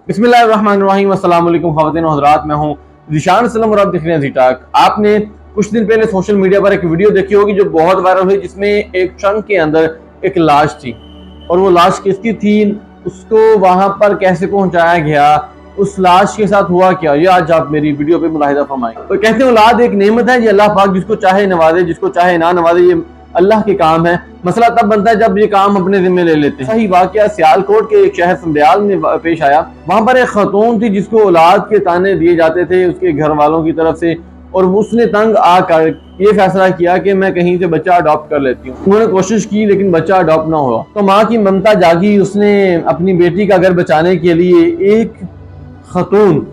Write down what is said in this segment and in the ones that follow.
بسم اللہ الرحمن الرحیم۔ السلام علیکم خواتین و حضرات، میں ہوں ذیشان سلم اور آپ دیکھ رہے ہیں زی ٹاک۔ آپ نے کچھ دن پہلے سوشل میڈیا پر ایک ویڈیو دیکھی ہوگی جو بہت وائرل ہوئی، جس میں ایک ٹرنک کے اندر ایک لاش تھی، اور وہ لاش کس کی تھی، اس کو وہاں پر کیسے پہنچایا گیا، اس لاش کے ساتھ ہوا کیا، یہ آج آپ میری ویڈیو پہ ملاحظہ فرمائیں۔ تو کہتے ہیں اولاد ایک نعمت ہے، یہ اللہ پاک جس کو چاہے نوازے، جس کو چاہے نہ نوازے، یہ اللہ کے کام ہے۔ مسئلہ تب بنتا ہے جب یہ کام اپنے ذمہ لے لیتے ہیں۔ صحیح واقعہ سیالکوٹ کے ایک شہر سنبیال میں پیش آیا۔ وہاں پر ایک خاتون تھی جس کو اولاد کے تانے دیے جاتے تھے اس کے گھر والوں کی طرف سے، اور اس نے تنگ آ کر یہ فیصلہ کیا کہ میں کہیں سے بچہ اڈاپٹ کر لیتی ہوں۔ انہوں نے کوشش کی لیکن بچہ اڈاپٹ نہ ہوا، تو ماں کی ممتا جاگی۔ اس نے اپنی بیٹی کا گھر بچانے کے لیے ایک خاتون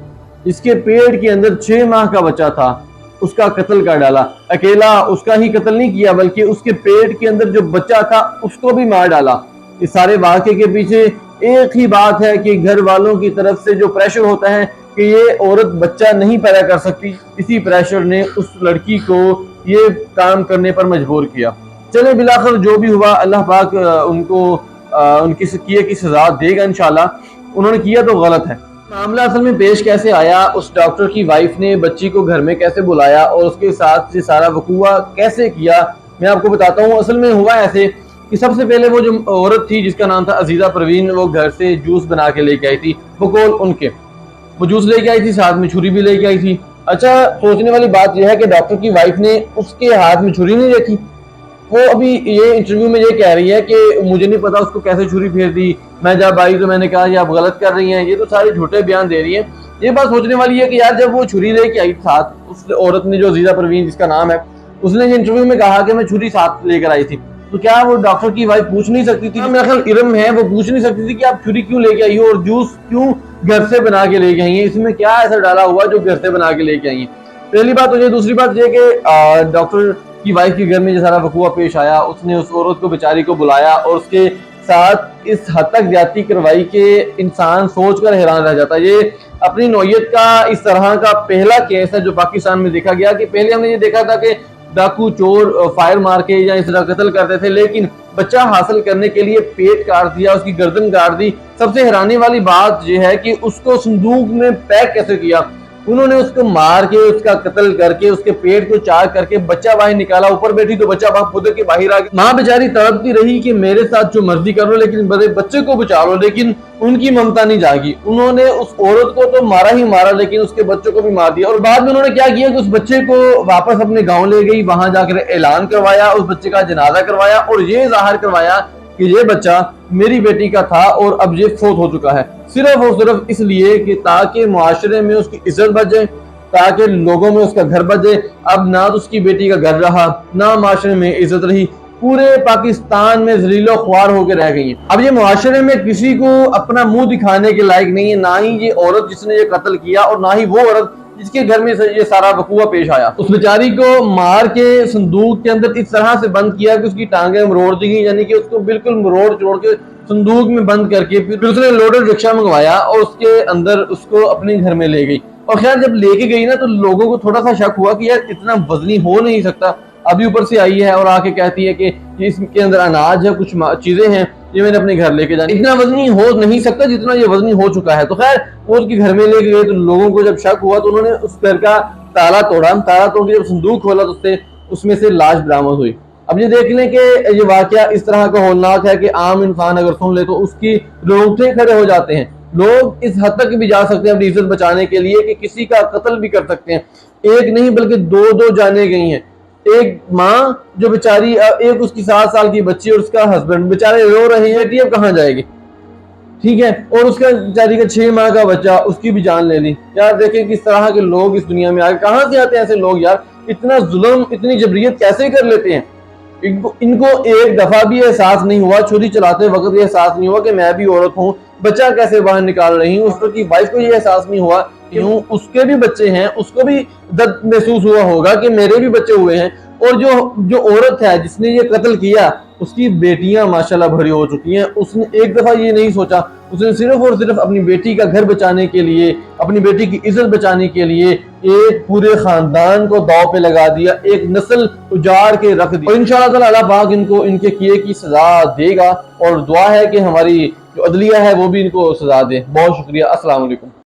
جس کے پیٹ کے اندر 6 ماہ کا بچہ تھا اس کا قتل کر ڈالا۔ اکیلا اس کا ہی قتل نہیں کیا بلکہ اس کے پیٹ کے اندر جو بچہ تھا اس کو بھی مار ڈالا۔ اس سارے واقعے کے پیچھے ایک ہی بات ہے کہ گھر والوں کی طرف سے جو پریشر ہوتا ہے کہ یہ عورت بچہ نہیں پیدا کر سکتی، اسی پریشر نے اس لڑکی کو یہ کام کرنے پر مجبور کیا۔ چلے بلاخر جو بھی ہوا، اللہ پاک ان کو ان کی کیے کی سزا دے گا انشاءاللہ۔ انہوں نے کیا تو غلط ہے۔ معاملہ اصل میں پیش کیسے آیا، اس ڈاکٹر کی وائف نے بچی کو گھر میں کیسے بلایا اور اس کے ساتھ سے سارا وقوع کیسے کیا، میں آپ کو بتاتا ہوں۔ اصل میں ہوا ایسے کہ سب سے پہلے وہ جو عورت تھی جس کا نام تھا عزیزہ پروین، وہ گھر سے جوس بنا کے لے کے آئی تھی، بقول ان کے وہ جوس لے کے آئی تھی، ساتھ میں چھری بھی لے کے آئی تھی۔ اچھا، سوچنے والی بات یہ ہے کہ ڈاکٹر کی وائف نے اس کے ہاتھ میں چھری نہیں دیکھی۔ وہ ابھی یہ انٹرویو میں یہ کہہ رہی ہے کہ مجھے نہیں پتا اس کو کیسے چھری پھیر دی، میں جب آئی تو میں نے کہا یہ آپ غلط کر رہی ہیں۔ یہ تو سارے جھوٹے بیان دے رہی ہیں۔ یہ بات سوچنے والی ہے کہ یار جب وہ چھری لے کے آئی ساتھ، اس عورت نے جو عزیزہ پروین جس کا نام ہے، اس نے یہ انٹرویو میں کہا کہ میں چھری ساتھ لے کر آئی تھی، تو کیا وہ ڈاکٹر کی وائف پوچھ نہیں سکتی تھی؟ میرا خیال علم ہے، وہ پوچھ نہیں سکتی تھی کہ آپ چھری کیوں لے کے آئی ہو اور جوس کیوں گھر سے بنا کے لے کے آئی ہیں، اس میں کیا ایسا ڈالا ہوا جو گھر سے بنا کے لے کے آئی ہیں؟ پہلی بات تو یہ۔ دوسری بات یہ کہ ڈاکٹر کی وائف کے گھر میں جو سارا وقوع پیش آیا، اس نے اس عورت کو بیچاری کو بلایا اور اس کے ساتھ اس حد تک زیادتی کروائی کہ انسان سوچ کر حیران رہ جاتا ہے۔ یہ اپنی نوعیت کا اس طرح کا پہلا کیس ہے جو پاکستان میں دیکھا گیا۔ کہ پہلے ہم نے یہ دیکھا تھا کہ ڈاکو چور فائر مار کے یا اس طرح قتل کرتے تھے، لیکن بچہ حاصل کرنے کے لیے پیٹ کاٹ دیا، اس کی گردن کاٹ دی۔ سب سے حیرانی والی بات یہ ہے کہ اس کو صندوق میں پیک کیسے کیا۔ انہوں نے اس کو مار کے اس کا قتل کر کے اس کے پیٹ کو چاک کر کے بچہ باہر نکالا، اوپر بیٹھی تو بچہ باہر خود کے باہر آ گیا۔ ماں بیچاری تڑپتی رہی کہ میرے ساتھ جو مرضی کر لو لیکن بچے کو بچا لو، لیکن ان کی ممتا نہیں جاگی۔ انہوں نے اس عورت کو تو مارا ہی مارا لیکن اس کے بچوں کو بھی مار دیا۔ اور بعد میں انہوں نے کیا کیا کہ اس بچے کو واپس اپنے گاؤں لے گئی، وہاں جا کر اعلان کروایا، اس بچے کا جنازہ کروایا اور یہ ظاہر کروایا کہ یہ بچہ میری بیٹی کا تھا اور اب یہ فوت ہو چکا ہے، صرف اور صرف اس لیے کہ تاکہ معاشرے میں اس کی عزت بچ جائے، تاکہ لوگوں میں اس کا گھر بچ جائے۔ اب نہ تو اس کی بیٹی کا گھر رہا، نہ معاشرے میں عزت رہی، پورے پاکستان میں ذلیل و خوار ہو کے رہ گئی ہیں۔ اب یہ معاشرے میں کسی کو اپنا منہ دکھانے کے لائق نہیں ہے، نہ ہی یہ عورت جس نے یہ قتل کیا اور نہ ہی وہ عورت جس کے گھر میں یہ سارا وقوع پیش آیا۔ اس بیچاری کو مار کے صندوق کے اندر اس طرح سے بند کیا کہ اس کی ٹانگیں مروڑ دی گئی، یعنی کہ اس کو بالکل مروڑ چوڑ کے صندوق میں بند کر کے پھر اس نے لوڈر رکشہ منگوایا اور اس کے اندر اس کو اپنے گھر میں لے گئی۔ اور خیر جب لے کے گئی نا تو لوگوں کو تھوڑا سا شک ہوا کہ یار اتنا وزنی ہو نہیں سکتا، ابھی اوپر سے آئی ہے اور آ کے کہتی ہے کہ اس کے اندر اناج ہے، کچھ چیزیں ہیں یہ میں نے اپنے گھر لے کے جانی، اتنا وزنی ہو نہیں سکتا جتنا یہ وزنی ہو چکا ہے۔ تو خیر وہ اس کے گھر میں لے کے گئے تو لوگوں کو جب شک ہوا تو انہوں نے اس گھر کا تالا توڑا، تالا توڑ کے جب صندوق کھولا تو اس میں سے لاش برآمد ہوئی۔ اب یہ دیکھ لیں کہ یہ واقعہ اس طرح کا ہولناک ہے کہ عام انسان اگر سن لے تو اس کی رونگٹے کھڑے ہو جاتے ہیں۔ لوگ اس حد تک بھی جا سکتے ہیں اپنی عزت بچانے کے لیے کہ کسی کا قتل بھی کر سکتے ہیں۔ ایک نہیں بلکہ دو جانیں گئی ہیں۔ ایک ماں جو بیچاری، ایک اس کی 7 سال کی بچی اور اس کا ہسبینڈ بیچارے رو رہے ہیں کہ اب کہاں جائے گی، ٹھیک ہے، اور اس کا بیچاری کا 6 ماہ کا بچہ، اس کی بھی جان لے لی۔ یار دیکھیں کس طرح کے لوگ اس دنیا میں آگے کہاں سے آتے ہیں ایسے لوگ، یار اتنا ظلم اتنی جبریت کیسے کر لیتے ہیں۔ ان کو ایک دفعہ بھی احساس نہیں ہوا، چھری چلاتے وقت یہ احساس نہیں ہوا کہ میں بھی عورت ہوں، بچہ کیسے باہر نکال رہی ہوں۔ اس کی وائف کو یہ احساس نہیں ہوا کہ اس کے بھی بچے ہیں، اس کو بھی درد محسوس ہوا ہوگا کہ میرے بھی بچے ہوئے ہیں۔ اور جو عورت ہے جس نے یہ قتل کیا اس کی بیٹیاں ماشاءاللہ بھری ہو چکی ہیں۔ اس نے ایک دفعہ یہ نہیں سوچا، اس نے صرف اور صرف اپنی بیٹی کا گھر بچانے کے لیے، اپنی بیٹی کی عزت بچانے کے لیے ایک پورے خاندان کو داؤ پہ لگا دیا، ایک نسل اجاڑ کے رکھ دی، اور انشاءاللہ تعالی اللہ پاک ان کو ان کے کیے کی سزا دے گا، اور دعا ہے کہ ہماری جو عدلیہ ہے وہ بھی ان کو سزا دے۔ بہت شکریہ، السلام علیکم۔